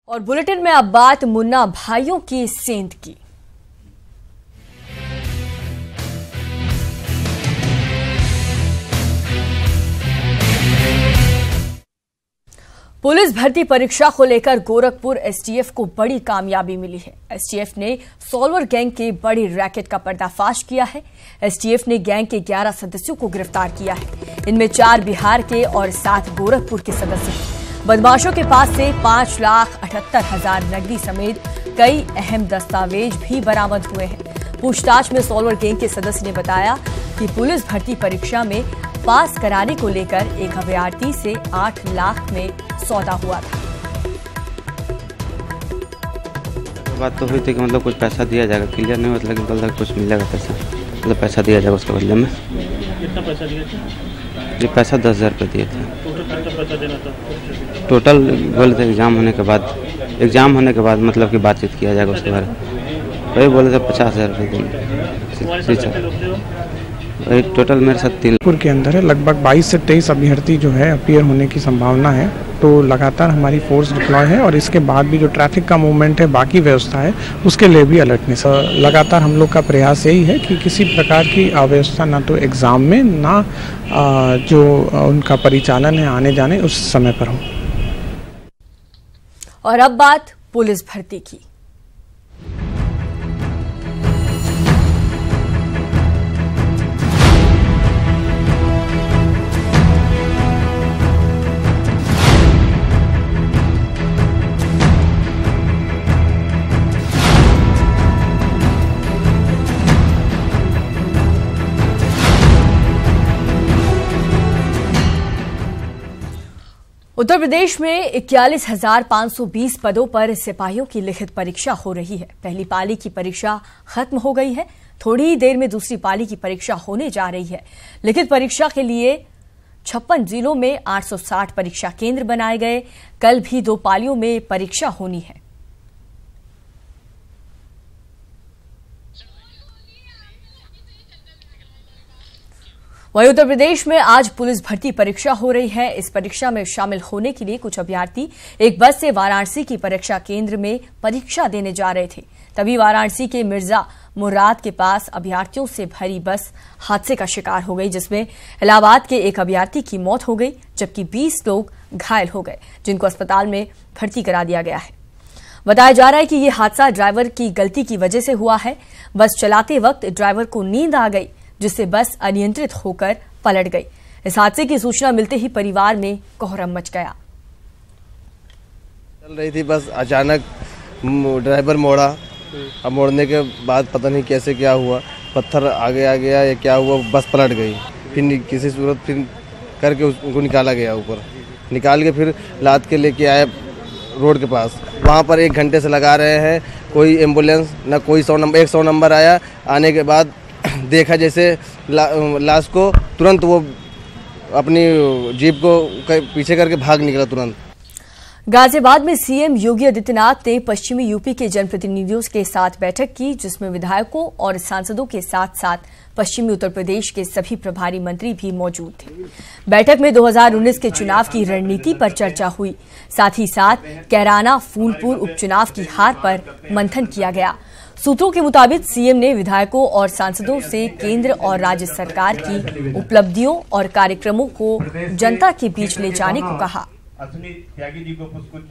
और बुलेटिन में अब बात मुन्ना भाइयों की सेंध की। पुलिस भर्ती परीक्षा को लेकर गोरखपुर एसटीएफ को बड़ी कामयाबी मिली है। एसटीएफ ने सॉल्वर गैंग के बड़ी रैकेट का पर्दाफाश किया है। एसटीएफ ने गैंग के 11 सदस्यों को गिरफ्तार किया है। इनमें 4 बिहार के और 7 गोरखपुर के सदस्य हैं। बदमाशों के पास से 5,78,000 नकदी समेत कई अहम दस्तावेज भी बरामद हुए हैं। पूछताछ में सॉल्वर गैंग के सदस्य ने बताया कि पुलिस भर्ती परीक्षा में पास कराने को लेकर एक अभ्यर्थी से 8 लाख में सौदा हुआ था। बात तो हुई थी कि मतलब कुछ पैसा दिया जाएगा, क्लियर नहीं मतलब बोल कुछ मिलेगा पैसा, मतलब पैसा दिया जाएगा उसके बदले में। कितना पैसा दिया था? जी पैसा 10,000 रुपये दिए थे। टोटल कितना पैसा देना था? टोटल बोले थे एग्जाम होने के बाद मतलब कि बातचीत किया जाएगा उसके बारे में। वही बोले थे 50,000 रुपये देंगे। वही टोटल मेरे साथ 3 के अंदर है। लगभग 22 से 23 अभ्यर्थी जो है अपीयर होने की संभावना है। तो लगातार हमारी फोर्स डिप्लॉय है और इसके बाद भी जो ट्रैफिक का मूवमेंट है, बाकी व्यवस्था है, उसके लिए भी अलर्टनेस। लगातार हम लोग का प्रयास यही है कि किसी प्रकार की अव्यवस्था ना तो एग्ज़ाम में ना जो उनका परिचालन है आने जाने उस समय पर हो। और अब बात पुलिस भर्ती की। उत्तर प्रदेश में 41,520 पदों पर सिपाहियों की लिखित परीक्षा हो रही है। पहली पाली की परीक्षा खत्म हो गई है। थोड़ी ही देर में दूसरी पाली की परीक्षा होने जा रही है। लिखित परीक्षा के लिए 56 जिलों में 860 परीक्षा केंद्र बनाए गए। कल भी 2 पालियों में परीक्षा होनी है। वहीं उत्तर प्रदेश में आज पुलिस भर्ती परीक्षा हो रही है। इस परीक्षा में शामिल होने के लिए कुछ अभ्यर्थी एक बस से वाराणसी की परीक्षा केंद्र में परीक्षा देने जा रहे थे। तभी वाराणसी के मिर्जा मुराद के पास अभ्यर्थियों से भरी बस हादसे का शिकार हो गई, जिसमें इलाहाबाद के एक अभ्यर्थी की मौत हो गई, जबकि 20 लोग घायल हो गए, जिनको अस्पताल में भर्ती करा दिया गया है। बताया जा रहा है कि यह हादसा ड्राइवर की गलती की वजह से हुआ है। बस चलाते वक्त ड्राइवर को नींद आ गई, जिससे बस अनियंत्रित होकर पलट गई। इस हादसे की सूचना मिलते ही परिवार में कोहराम मच गया। चल रही थी बस, अचानक ड्राइवर मोड़ा। अब मोड़ने के बाद पता नहीं कैसे क्या हुआ, पत्थर आगे आ गया या क्या हुआ, बस पलट गई। फिर किसी सूरत फिर करके उनको निकाला गया, ऊपर निकाल के फिर लाद के लेके आए रोड के पास। वहाँ पर 1 घंटे से लगा रहे हैं, कोई एम्बुलेंस ना कोई 100 नंबर आया। आने के बाद देखा जैसे लाश को, तुरंत वो अपनी जीप को पीछे करके भाग निकला तुरंत। गाजियाबाद में सीएम योगी आदित्यनाथ ने पश्चिमी यूपी के जनप्रतिनिधियों के साथ बैठक की, जिसमें विधायकों और सांसदों के साथ साथ पश्चिमी उत्तर प्रदेश के सभी प्रभारी मंत्री भी मौजूद थे। बैठक में 2019 के चुनाव की रणनीति पर चर्चा हुई। साथ ही साथ कैराना फूलपुर उपचुनाव की हार पर मंथन किया गया। सूत्रों के मुताबिक सीएम ने विधायकों और सांसदों से केंद्र और राज्य सरकार की उपलब्धियों और कार्यक्रमों को जनता के बीच ले जाने को कहा। असली त्यागी जी को कुछ